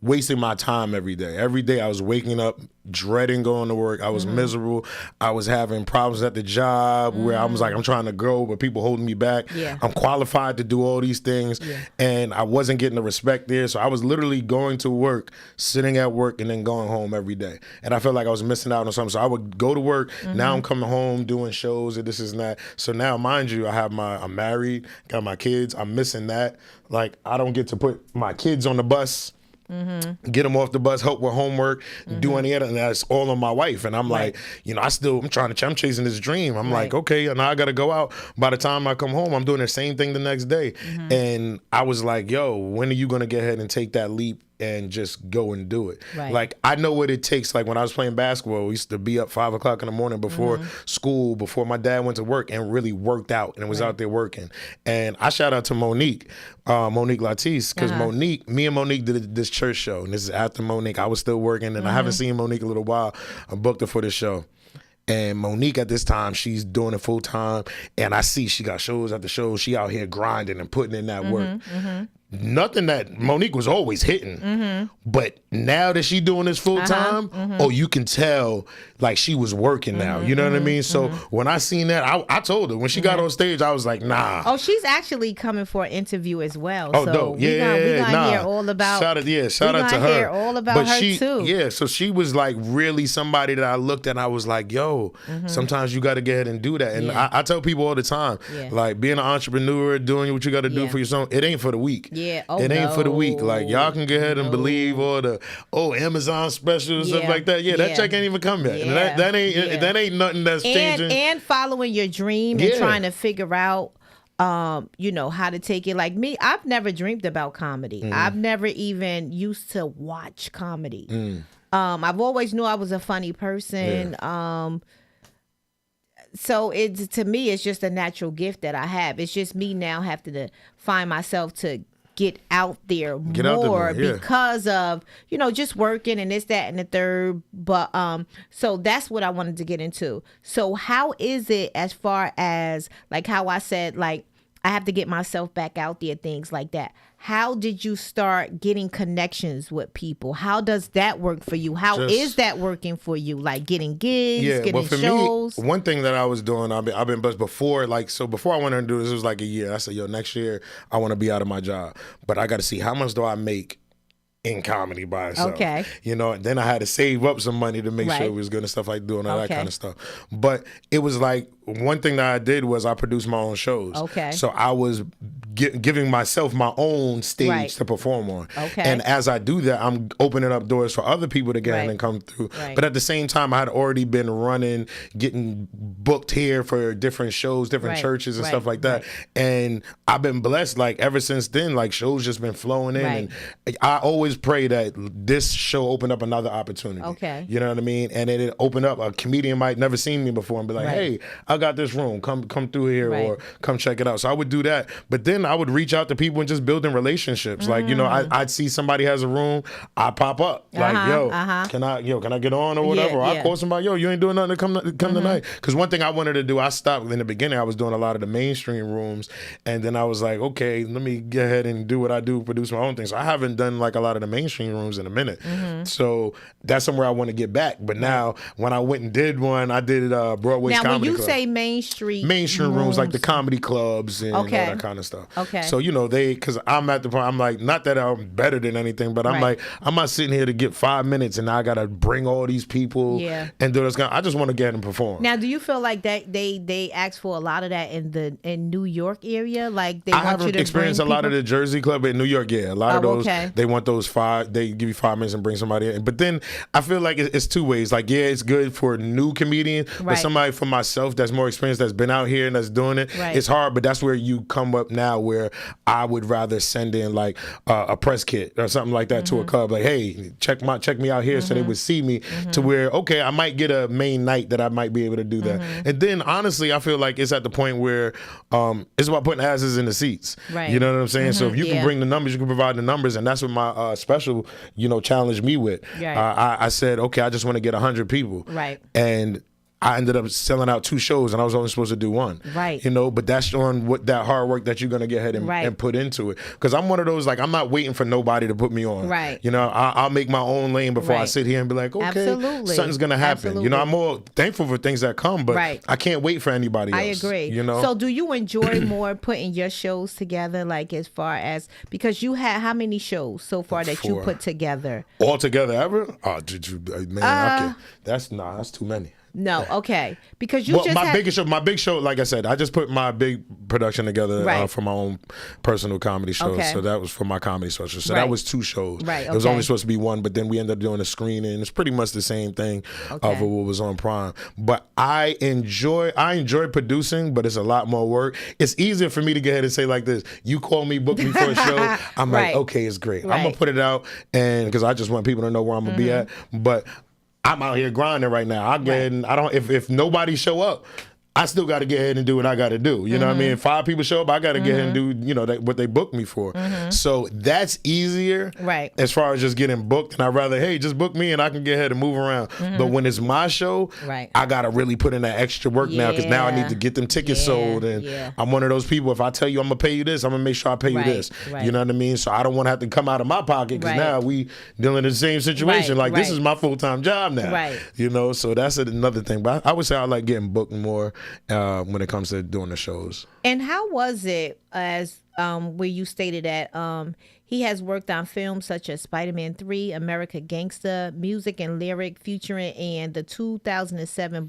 Speaker 2: wasting my time every day. Every day I was waking up dreading going to work. I was miserable. I was having problems at the job where I was like, I'm trying to grow, but people holding me back. I'm qualified to do all these things, and I wasn't getting the respect there. So I was literally going to work, sitting at work, and then going home every day. And I felt like I was missing out on something. So I would go to work. Now I'm coming home doing shows and this and that. So now, mind you, I'm married, got my kids. I'm missing that. Like, I don't get to put my kids on the bus, get them off the bus, help with homework, do any of that, and that's all on my wife. And I'm like, you know, I'm chasing this dream. I'm like, okay, now I gotta go out. By the time I come home, I'm doing the same thing the next day. And I was like, yo, when are you gonna get ahead and take that leap and just go and do it? Like, I know what it takes. Like, when I was playing basketball, we used to be up 5 o'clock in the morning before school, before my dad went to work, and really worked out and was out there working. And I shout out to Monique Latisse, because me and Monique did this church show, and this is after Monique. I was still working, and I haven't seen Monique in a little while. I booked her for this show. And Monique at this time, she's doing it full time, and I see she got shows after shows. She out here grinding and putting in that work. Nothing that Monique was always hitting, but now that she doing this full time, oh, you can tell like she was working now. You know what I mean? So when I seen that, I told her when she got on stage, I was like, nah.
Speaker 1: Oh, she's actually coming for an interview as well.
Speaker 2: Oh,
Speaker 1: so
Speaker 2: dope.
Speaker 1: We're gonna hear all about.
Speaker 2: Shout out to her.
Speaker 1: Hear all about her too.
Speaker 2: Yeah, so she was like really somebody that I looked at and I was like, yo, sometimes you got to get ahead and do that. And I tell people all the time, like being an entrepreneur, doing what you got to do for yourself, it ain't for the weak. It ain't for the weak. Like, y'all can go ahead and believe all the Amazon specials, stuff like that. That check ain't even come yet. That ain't nothing that's changing.
Speaker 1: And following your dream and trying to figure out you know, how to take it. Like me, I've never dreamed about comedy. I've never even used to watch comedy. I've always knew I was a funny person. So to me, it's just a natural gift that I have. It's just me now having to find myself to get out there more because of, you know, just working and this, that, and the third. But so that's what I wanted to get into. So how is it as far as like how I said, like, I have to get myself back out there, things like that. How did you start getting connections with people? How does that work for you? How is that working for you? Like getting gigs, getting shows?
Speaker 2: Me, one thing that I was doing, I've been blessed before, before I went to do this, it was like a year. I said, next year I want to be out of my job, but I got to see how much do I make in comedy by itself.
Speaker 1: Okay.
Speaker 2: Then I had to save up some money to make sure it was good and stuff, like doing all that kind of stuff. But it was like, one thing that I did was I produced my own shows.
Speaker 1: Okay.
Speaker 2: So I was giving myself my own stage to perform on.
Speaker 1: Okay.
Speaker 2: And as I do that, I'm opening up doors for other people to get in and come through.
Speaker 1: Right.
Speaker 2: But at the same time, I had already been running, getting booked here for different shows, different churches and stuff like that. And I've been blessed, like ever since then, like shows just been flowing in. And I always pray that this show open up another opportunity.
Speaker 1: Okay.
Speaker 2: You know what I mean? And it opened up, a comedian might never seen me before and be like, hey, I got this room, come through here or come check it out. So I would do that. But then I would reach out to people and just building relationships. Like, I'd see somebody has a room, I pop up. Like, can I get on or whatever? Or I call somebody, you ain't doing nothing to come tonight. Because one thing I wanted to do, I stopped in the beginning, I was doing a lot of the mainstream rooms. And then I was like, okay, let me get ahead and do what I do, produce my own thing. So I haven't done like a lot of the mainstream rooms in a minute. So that's somewhere I want to get back. But now when I went and did one, I did Broadway's Comedy Club.
Speaker 1: Now when you say mainstream
Speaker 2: rooms, like the comedy clubs and all that kind of stuff.
Speaker 1: Okay.
Speaker 2: So, because I'm at the point, I'm like, not that I'm better than anything, but I'm like, I'm not sitting here to get 5 minutes and now I got to bring all these people and do this. I just want to get and perform.
Speaker 1: Now, do you feel like that they ask for a lot of that in New York area? Like they want you to
Speaker 2: haven't experienced a lot of the Jersey Club, but in New York, a lot of those, they want those they give you 5 minutes and bring somebody in. But then I feel like it's two ways. Like, it's good for a new comedian, but somebody for myself that's more experienced, that's been out here and that's doing it, it's hard. But that's where you come up now, where I would rather send in like a press kit or something like that to a club. Like, hey, check me out here, so they would see me. To where, okay, I might get a main night that I might be able to do that. And then honestly, I feel like it's at the point where it's about putting asses in the seats.
Speaker 1: Right.
Speaker 2: You know what I'm saying? So if you can bring the numbers, you can provide the numbers, and that's what my special, challenged me with.
Speaker 1: Right.
Speaker 2: I said, okay, I just want to get 100 people.
Speaker 1: Right.
Speaker 2: And I ended up selling out 2 shows and I was only supposed to do 1.
Speaker 1: Right.
Speaker 2: But that's on what that hard work that you're going to get ahead and put into it. Because I'm one of those, like, I'm not waiting for nobody to put me on.
Speaker 1: Right.
Speaker 2: I'll make my own lane before I sit here and be like, okay, something's going to happen.
Speaker 1: Absolutely.
Speaker 2: I'm more thankful for things that come, but I can't wait for anybody else.
Speaker 1: I agree. So do you enjoy more putting your shows together, like as far as, because you had how many shows so far that you put together?
Speaker 2: All together ever? Oh, man, that's too many.
Speaker 1: No, okay, because
Speaker 2: my big show, like I said, I just put my big production together for my own personal comedy shows. So that was for my comedy special. So that was 2 shows.
Speaker 1: Right.
Speaker 2: It was only supposed to be 1, but then we ended up doing a screening. It's pretty much the same thing of what was on Prime. But I enjoy producing, but it's a lot more work. It's easier for me to get ahead and say like this: you call me, book me for a show. I'm like, okay, it's great. I'm gonna put it out, and because I just want people to know where I'm gonna be at, but I'm out here grinding right now. If nobody show up, I still got to get ahead and do what I got to do. You know what I mean? If 5 people show up, I got to get ahead and do, what they booked me for. So that's easier as far as just getting booked. And I'd rather, hey, just book me and I can get ahead and move around. But when it's my show, I got to really put in that extra work now, because now I need to get them tickets sold. And I'm one of those people, if I tell you I'm going to pay you this, I'm going to make sure I pay you this. You know what I mean? So I don't want to have to come out of my pocket, because now we dealing in the same situation. This is my full-time job now. So that's another thing. But I would say I like getting booked more when it comes to doing the shows.
Speaker 1: And how was it, as where you stated that he has worked on films such as Spider-Man 3, America Gangsta, Music and Lyric featuring, and the 2007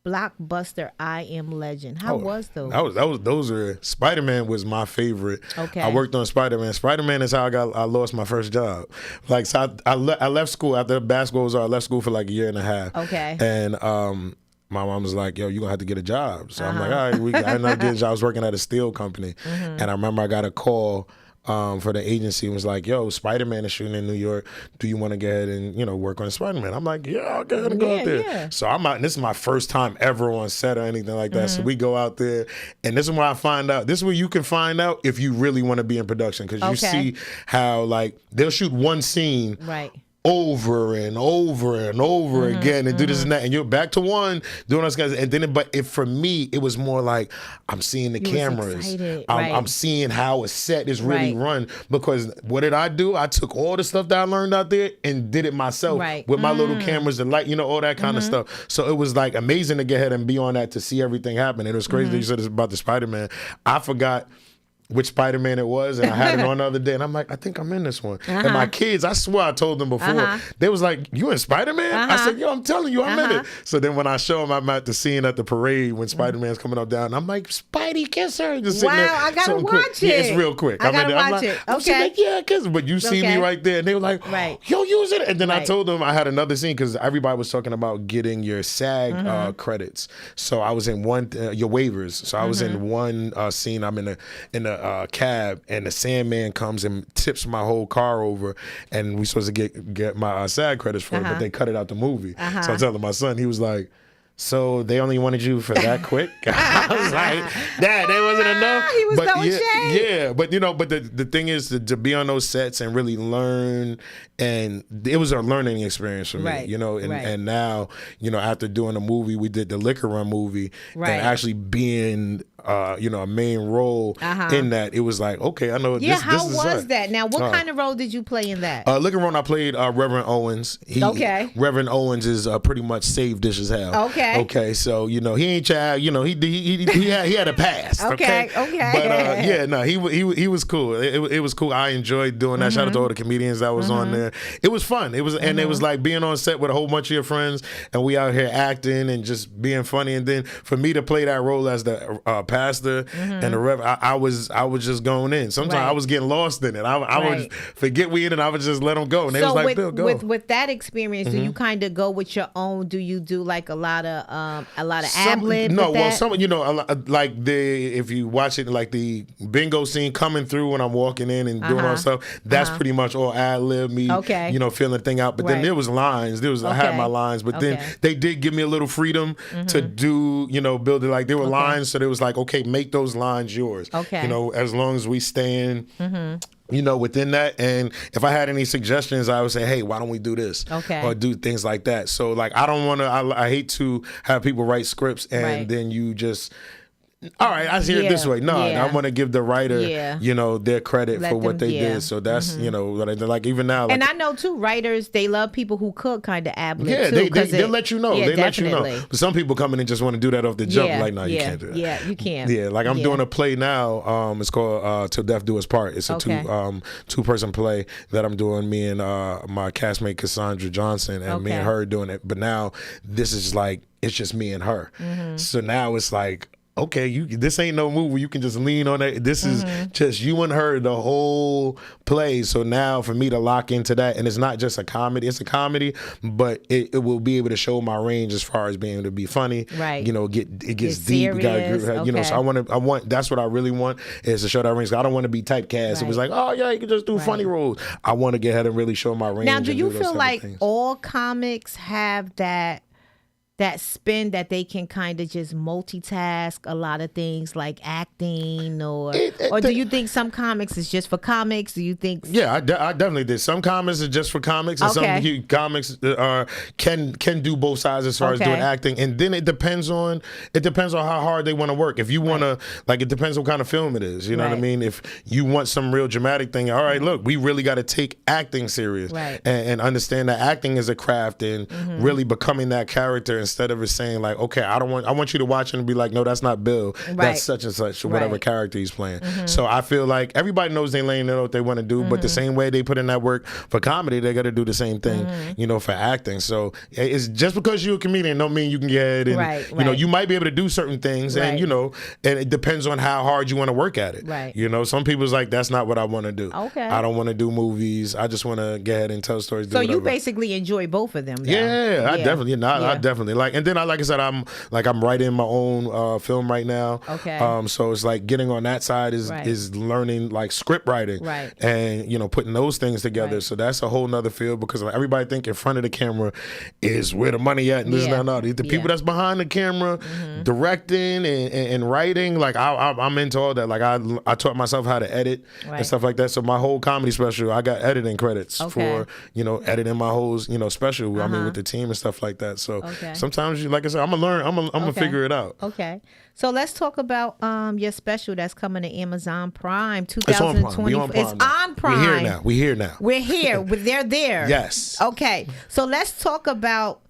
Speaker 1: blockbuster I Am Legend. How was those?
Speaker 2: Those are Spider-Man was my favorite.
Speaker 1: Okay.
Speaker 2: I worked on Spider-Man. Spider-Man is how I lost my first job. Like, so I left school after basketball was over. I left school for like a year and a half.
Speaker 1: Okay.
Speaker 2: And my mom was like, yo, you're going to have to get a job. So I'm like, all right, I ended up getting a job. I was working at a steel company. And I remember I got a call for the agency. Was like, yo, Spider-Man is shooting in New York. Do you want to go ahead and, work on Spider-Man? I'm like, yeah, I'll go ahead and go out there. Yeah. So I'm out, and this is my first time ever on set or anything like that. So we go out there, and this is where I find out. This is where you can find out if you really want to be in production, because you see how, like, they'll shoot one scene.
Speaker 1: Right.
Speaker 2: over and over and over again and do this and that, and you're back to one doing those guys, and then for me it was more like I'm seeing the cameras, I'm seeing how a set is really run, because what did I do? I took all the stuff that I learned out there and did it myself with my little cameras, the light, all that kind of stuff. So it was like amazing to get ahead and be on that, to see everything happen. It was crazy that you said this about the Spider-Man. I forgot which Spider-Man it was, and I had it on the other day, and I'm like, I think I'm in this one. And my kids, I swear I told them before, they was like, you in Spider-Man? I said, yo, I'm telling you, I'm in it. So then when I show them, I'm at the scene at the parade when Spider-Man's coming up down, and I'm like, Spidey, kiss her. Just sitting there,
Speaker 1: I gotta watch
Speaker 2: it. Yeah, it's real quick.
Speaker 1: I gotta watch it. Okay.
Speaker 2: Like, yeah, kiss her. But you see me right there, and they were like, yo, use it. And then I told them I had another scene, because everybody was talking about getting your SAG credits. So I was in one, your waivers. So I was in one scene. I'm in a cab, and the Sandman comes and tips my whole car over, and we supposed to get my SAG credits for it, but they cut it out the movie. So I'm telling my son, he was like, so they only wanted you for that quick? I was like, Dad, that wasn't enough.
Speaker 1: He was so ashamed.
Speaker 2: Yeah, but the thing is to be on those sets and really learn, and it was a learning experience for me, and now, after doing a movie, we did the Liquor Run movie, and actually being a main role in that, it was like, okay, I know.
Speaker 1: Yeah, how was that? Now, what kind of role did you play in that?
Speaker 2: Liquor Run, I played Reverend Owens. Reverend Owens is pretty much saved dish as hell. Okay, so he ain't child. He had a past. Okay. But he was cool. It was cool. I enjoyed doing that. Shout out to all the comedians that was on there. It was fun. It was, and it was like being on set with a whole bunch of your friends, and we out here acting and just being funny. And then for me to play that role as the pastor and the reverend, I was just going in. Sometimes I was getting lost in it. I would forget we in it. I would just let them go, and they was like, Bill, go.
Speaker 1: With that experience, do you kind of go with your own? Do you do like a lot of ad-lib?
Speaker 2: No, well, some like if you watch it, like the bingo scene coming through when I'm walking in and doing all that stuff, that's pretty much all ad-lib, me, feeling the thing out. But then there was lines. I had my lines, but then they did give me a little freedom to do, build it. Like there were lines, so there was like, okay, make those lines yours. As long as we stand. Within that. And if I had any suggestions, I would say, hey, why don't we do this? Or do things like that. So like, I don't want to, I hate to have people write scripts and then you just, all right, I see it this way. No, I want to give the writer, their credit for what they did. So that's, like even now. Like,
Speaker 1: and I know too, writers, they love people who cook kind of ad-lib
Speaker 2: too. They'll let you know. They let you know. But some people come in and just want to do that off the jump. Like, no, you can't do that.
Speaker 1: Yeah, you can't.
Speaker 2: Yeah, like I'm doing a play now. It's called Till Death Do Us Part. It's a two-person play that I'm doing. Me and my castmate Cassandra Johnson, and me and her doing it. But now this is like, it's just me and her. So now it's like, okay, this ain't no movie. You can just lean on that. This is just you and her the whole play. So now for me to lock into that, and it's not just a comedy. It's a comedy, but it will be able to show my range as far as being able to be funny.
Speaker 1: Right.
Speaker 2: It gets deep.
Speaker 1: Serious.
Speaker 2: So I want. That's what I really want, is to show that range. I don't want to be typecast. It was like, oh yeah, you can just do funny roles. I want to get ahead and really show my range.
Speaker 1: Now, do you feel like all comics have that spin that they can kind of just multitask a lot of things like acting, or do you think some comics is just for comics? Do you think?
Speaker 2: Yeah, I definitely did. Some comics are just for comics, and some comics can do both sides as far as doing acting. And then it depends on how hard they want to work. If you want to, like, it depends what kind of film it is. You know what I mean? If you want some real dramatic thing, all right, look, we really got to take acting serious and understand that acting is a craft, and really becoming that character. Instead of it saying like, okay, I want you to watch it and be like, no, that's not Bill. That's such and such, whatever character he's playing. So I feel like everybody knows they lane, they know what they want to do, but the same way they put in that work for comedy, they got to do the same thing, for acting. So it's just because you're a comedian don't mean you can get it. And, you might be able to do certain things, and and it depends on how hard you want to work at it. Some people's like, that's not what I want to do. I don't want to do movies. I just want to get ahead and tell stories.
Speaker 1: So you basically enjoy both of them.
Speaker 2: Yeah, I definitely. definitely. Like, and then like I said, I'm writing my own film right now.
Speaker 1: Okay.
Speaker 2: So it's like getting on that side is learning like script writing,
Speaker 1: right,
Speaker 2: and putting those things together. Right. So that's a whole nother field, because like, everybody think in front of the camera is where the money at, and this and that. No, the people that's behind the camera, directing and writing. Like I'm into all that. Like I taught myself how to edit and stuff like that. So my whole comedy special, I got editing credits for editing my whole special. I mean, with the team and stuff like that. So sometimes, like I said, I'm gonna learn. I'm gonna figure it out.
Speaker 1: Okay. So let's talk about your special that's coming to Amazon Prime 2020. It's on Prime.
Speaker 2: We're here now.
Speaker 1: We're here. They're there.
Speaker 2: Yes.
Speaker 1: Okay. So let's talk about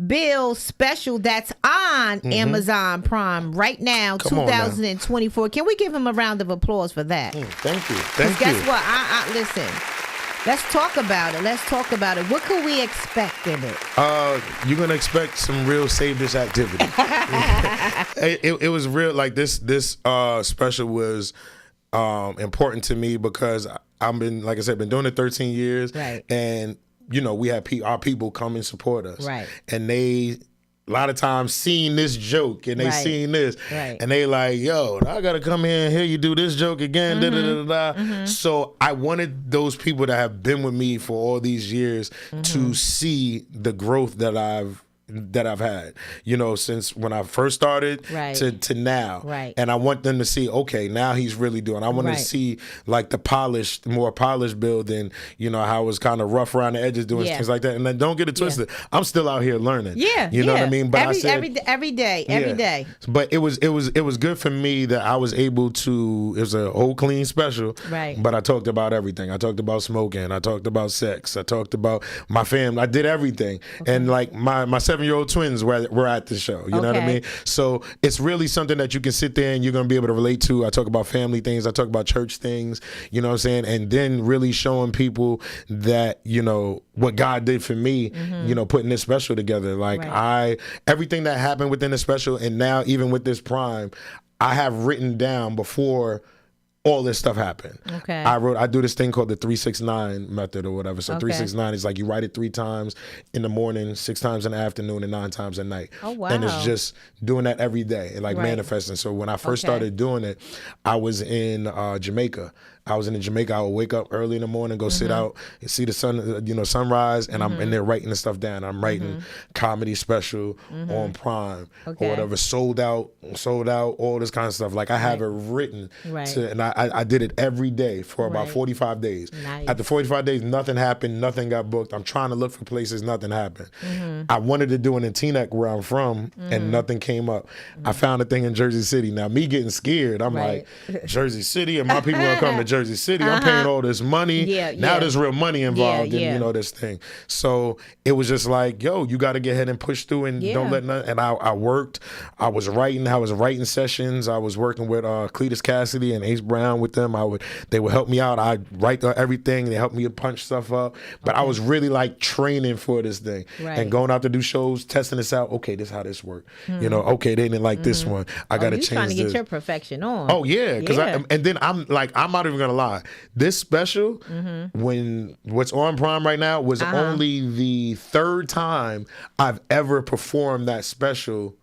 Speaker 1: Bill's special that's on Amazon Prime right now, 2024. Can we give him a round of applause for that?
Speaker 2: Thank you. Thank you.
Speaker 1: Guess what? I listen. Let's talk about it. What could we expect in it?
Speaker 2: You're gonna expect some real save this activity. it was real. Like this special was important to me because I've been, like I said, been doing it 13 years,
Speaker 1: right?
Speaker 2: And we have our people come and support us,
Speaker 1: right?
Speaker 2: And they, a lot of times, seen this joke and they seen this, and they like, yo, I gotta come here and hear you do this joke again. So I wanted those people that have been with me for all these years to see the growth that I've had, since when I first started to now.
Speaker 1: Right.
Speaker 2: And I want them to see, okay, now he's really doing. I want to see like the more polished building, how it was kind of rough around the edges doing things like that. And then don't get it twisted. I'm still out here learning.
Speaker 1: Yeah.
Speaker 2: You know what I mean? But
Speaker 1: every day. But
Speaker 2: it was good for me that I was able to, it was a whole clean special.
Speaker 1: Right.
Speaker 2: But I talked about everything. I talked about smoking. I talked about sex. I talked about my family. I did everything. And like my 7-year-old twins were at the show. You know what I mean? So it's really something that you can sit there and you're going to be able to relate to. I talk about family things. I talk about church things. You know what I'm saying? And then really showing people that, what God did for me, putting this special together. Like everything that happened within the special, and now even with this Prime, I have written down before all this stuff happened.
Speaker 1: Okay.
Speaker 2: I do this thing called the 369 method or whatever. So 369 is like you write it 3 times in the morning, 6 times in the afternoon, and 9 times at night.
Speaker 1: Oh, wow.
Speaker 2: And it's just doing that every day and like manifesting. So when I first started doing it, I was in Jamaica. I would wake up early in the morning, go sit out and see the sun, sunrise, and I'm in there writing the stuff down. I'm writing comedy special on Prime or whatever, sold out, all this kind of stuff. Like I have it written, and I did it every day for about 45 days.
Speaker 1: Nice.
Speaker 2: After 45 days, nothing happened, nothing got booked. I'm trying to look for places, nothing happened. I wanted to do it in Teaneck, where I'm from, and nothing came up. I found a thing in Jersey City. Now me getting scared, I'm like, Jersey City, and my people gonna come to Jersey City. I'm paying all this money. Now there's real money involved in this thing. So it was just like, yo, you got to get ahead and push through and don't let nothing. And I worked. I was writing sessions. I was working with Cletus Cassidy and Ace Brown with them. They would help me out. I write everything. They helped me punch stuff up. But I was really like training for this thing and going out to do shows, testing this out. Okay, this is how this works. Okay, they didn't like this one. I got to change this.
Speaker 1: Trying to get your perfection on.
Speaker 2: Oh yeah, because and then I'm not even gonna lie. This special, when what's on Prime right now, was only the 3rd time I've ever performed that special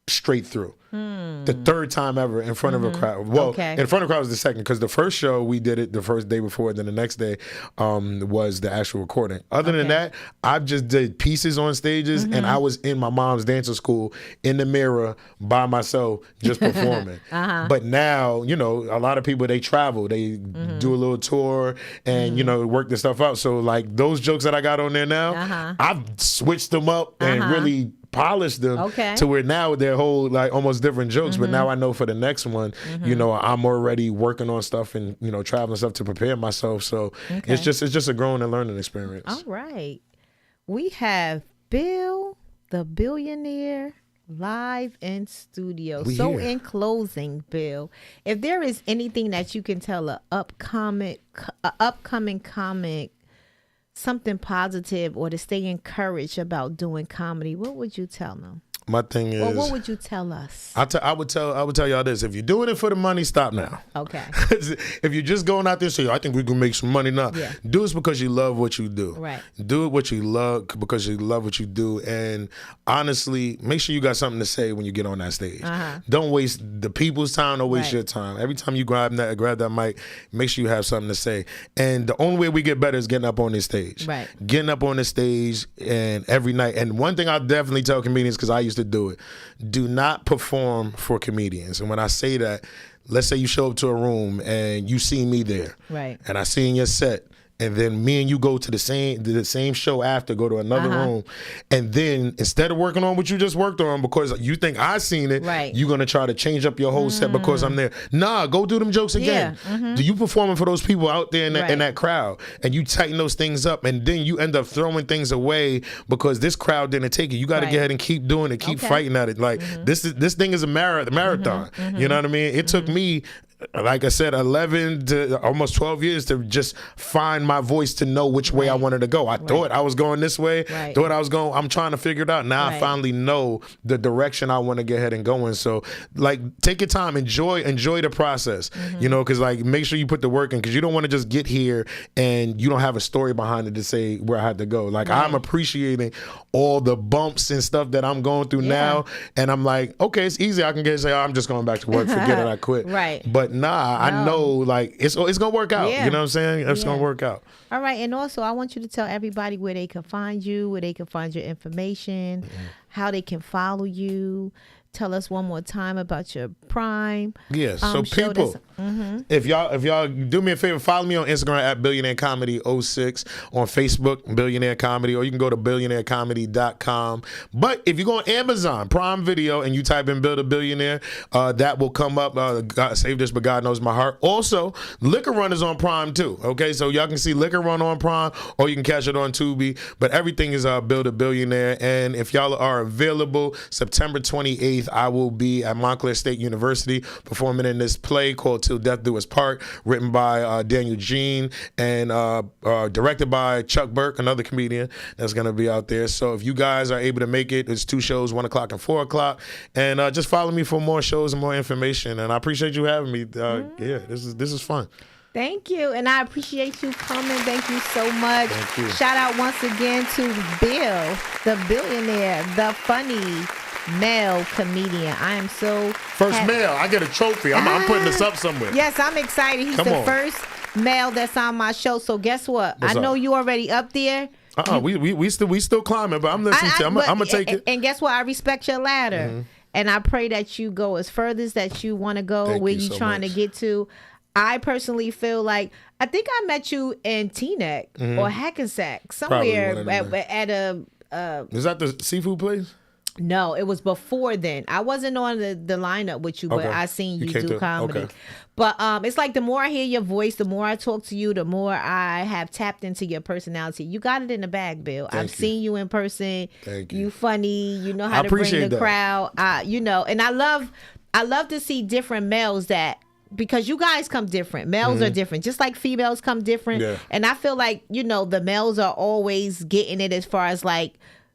Speaker 2: straight through. The 3rd time ever in front of a crowd. Well, in front of a crowd was the 2nd, because the first show we did it the first day before, then the next day was the actual recording. Other than that, I just did pieces on stages, and I was in my mom's dancing school in the mirror by myself just performing. But now, a lot of people, they travel, they do a little tour and work this stuff out. So like those jokes that I got on there now, I've switched them up and really polished them to where now they're whole like almost different jokes. But now I know for the next one, I'm already working on stuff and traveling stuff to prepare myself. So it's just a growing and learning experience.
Speaker 1: All right, we have Bill the Billionaire live in studio. So in closing, Bill, if there is anything that you can tell a upcoming comic something positive or to stay encouraged about doing comedy, what would you tell them?
Speaker 2: My thing is,
Speaker 1: well, what would you tell us?
Speaker 2: I would tell y'all this: if you're doing it for the money, stop now.
Speaker 1: Okay.
Speaker 2: If you're just going out there and say, I think we can make some money now, do it because you love what you do.
Speaker 1: Right.
Speaker 2: Do it what you love because you love what you do, and honestly, make sure you got something to say when you get on that stage. Don't waste the people's time. Don't waste your time. Every time you grab that mic, make sure you have something to say. And the only way we get better is getting up on this stage.
Speaker 1: Right.
Speaker 2: Getting up on the stage and every night. And one thing I definitely tell comedians, because I used to do it, do not perform for comedians. And when I say that, let's say you show up to a room and you see me there.
Speaker 1: Right.
Speaker 2: And I see in your set. And then me and you go to the same show after, go to another room. And then instead of working on what you just worked on because you think I seen it, you're going to try to change up your whole set because I'm there. Nah, go do them jokes again. Do you performing for those people out there in that crowd? And you tighten those things up. And then you end up throwing things away because this crowd didn't take it. You got to get ahead and keep doing it, keep fighting at it. Like this thing is a marathon. You know what I mean? It took me, like I said, 11 to almost 12 years to just find my voice to know which way I wanted to go. I thought I was going this way. Thought I was going, I'm trying to figure it out. Now I finally know the direction I want to get ahead and go in. So like, take your time, enjoy the process, you know, because like, make sure you put the work in, because you don't want to just get here and you don't have a story behind it to say where I had to go. Like I'm appreciating all the bumps and stuff that I'm going through now. And I'm like, okay, it's easy. I can get say, oh, I'm just going back to work, forget it, I quit. But I know like it's gonna work out. You know what I'm saying? It's gonna work out.
Speaker 1: All right, and also I want you to tell everybody where they can find you, where they can find your information, how they can follow you. Tell us one more time about your Prime.
Speaker 2: Yes. So people, if y'all do me a favor, follow me on Instagram at Billionaire Comedy 06, on Facebook Billionaire Comedy, or you can go to billionairecomedy.com. But if you go on Amazon Prime Video and you type in Build a Billionaire, that will come up. God save this, but God knows my heart. Also, Liquor Run is on Prime too. Okay, so y'all can see Liquor Run on Prime, or you can catch it on Tubi. But everything is Build a Billionaire. And if y'all are available, September 28th. I will be at Montclair State University performing in this play called Till Death Do Us Part, written by Daniel Jean and directed by Chuck Burke, another comedian that's going to be out there. So if you guys are able to make it, it's 2 shows, 1 o'clock and 4 o'clock. And just follow me for more shows and more information. And I appreciate you having me. Yeah, this is fun.
Speaker 1: Thank you, and I appreciate you coming. Thank you so much.
Speaker 2: Thank you.
Speaker 1: Shout out once again to Bill, the billionaire, the funny male comedian. I am so
Speaker 2: first male. I get a trophy. I'm putting this up somewhere.
Speaker 1: Yes, I'm excited. He's the first male that's on my show. So guess what? I know you already up there.
Speaker 2: We still climbing, but I'm listening to. I'm gonna take it.
Speaker 1: And guess what? I respect your ladder, and I pray that you go as further as that you want to go. Where you trying to get to. I personally feel like I think I met you in Teaneck or Hackensack somewhere at a.
Speaker 2: Is that the seafood place?
Speaker 1: No, it was before then. I wasn't on the lineup with you, but I seen you do comedy. Okay. But it's like the more I hear your voice, the more I talk to you, the more I have tapped into your personality. You got it in the bag, Bill. I've seen you in person.
Speaker 2: Thank you.
Speaker 1: You funny. You know how to bring the crowd. You know, and I love to see different males that. Because you guys come different. Males are different. Just like females come different. Yeah. And I feel like, you know, the males are always getting it as far as like,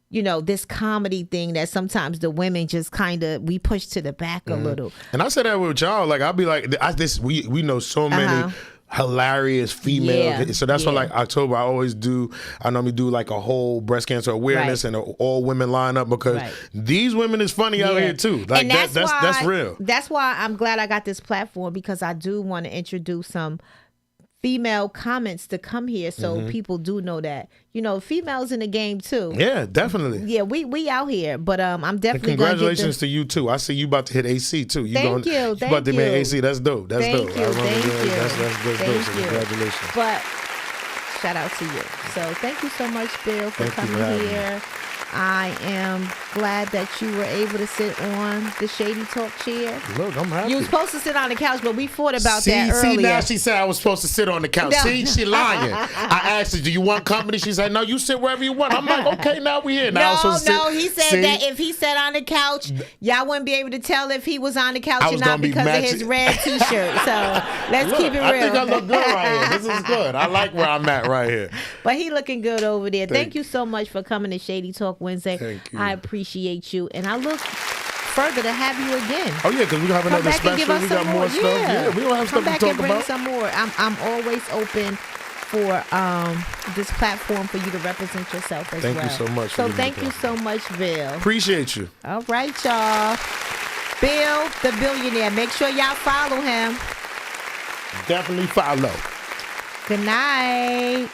Speaker 1: you know, this comedy thing that sometimes the women just kind of, we push to the back a little.
Speaker 2: And I said that with y'all. Like, I'll be like, we know so many hilarious female. So that's why like October I normally do like a whole breast cancer awareness and all women line up because these women is funny out here too. Like and that's real.
Speaker 1: That's why I'm glad I got this platform, because I do want to introduce some female comments to come here so people do know that, you know, females in the game too.
Speaker 2: Yeah, definitely.
Speaker 1: Yeah, we out here, but I'm definitely.
Speaker 2: And congratulations to you too. I see you about to hit AC too.
Speaker 1: Thank you.
Speaker 2: You about to make AC. That's dope. That's
Speaker 1: dope.
Speaker 2: Thank
Speaker 1: you.
Speaker 2: That's dope. So congratulations.
Speaker 1: But shout out to you. So thank you so much, Bill, for coming here. I am glad that you were able to sit on the Shady Talk chair.
Speaker 2: Look, I'm happy.
Speaker 1: You were supposed to sit on the couch, but we fought about that earlier.
Speaker 2: See, now she said I was supposed to sit on the couch. No. See, she lying. I asked her, do you want company? She said, no, you sit wherever you want. I'm like, okay, now we here. Now
Speaker 1: no, he said that if he sat on the couch, y'all wouldn't be able to tell if he was on the couch or not because of his red T-shirt. So let's keep it real.
Speaker 2: I think I look good right here. This is good. I like where I'm at right here.
Speaker 1: But he looking good over there. Thank you so much for coming to Shady Talk Talk Wednesday.
Speaker 2: Thank you.
Speaker 1: I appreciate you, and I look further to have you again.
Speaker 2: Oh yeah, because we have another special. We got more stuff. Yeah, we don't have stuff to talk about. Come back and bring
Speaker 1: some more. I'm always open for this platform for you to represent yourself as well.
Speaker 2: Thank you so much.
Speaker 1: So thank you so much, Bill.
Speaker 2: Appreciate you.
Speaker 1: All right, y'all. Bill, the Billionaire. Make sure y'all follow him.
Speaker 2: Definitely follow.
Speaker 1: Good night.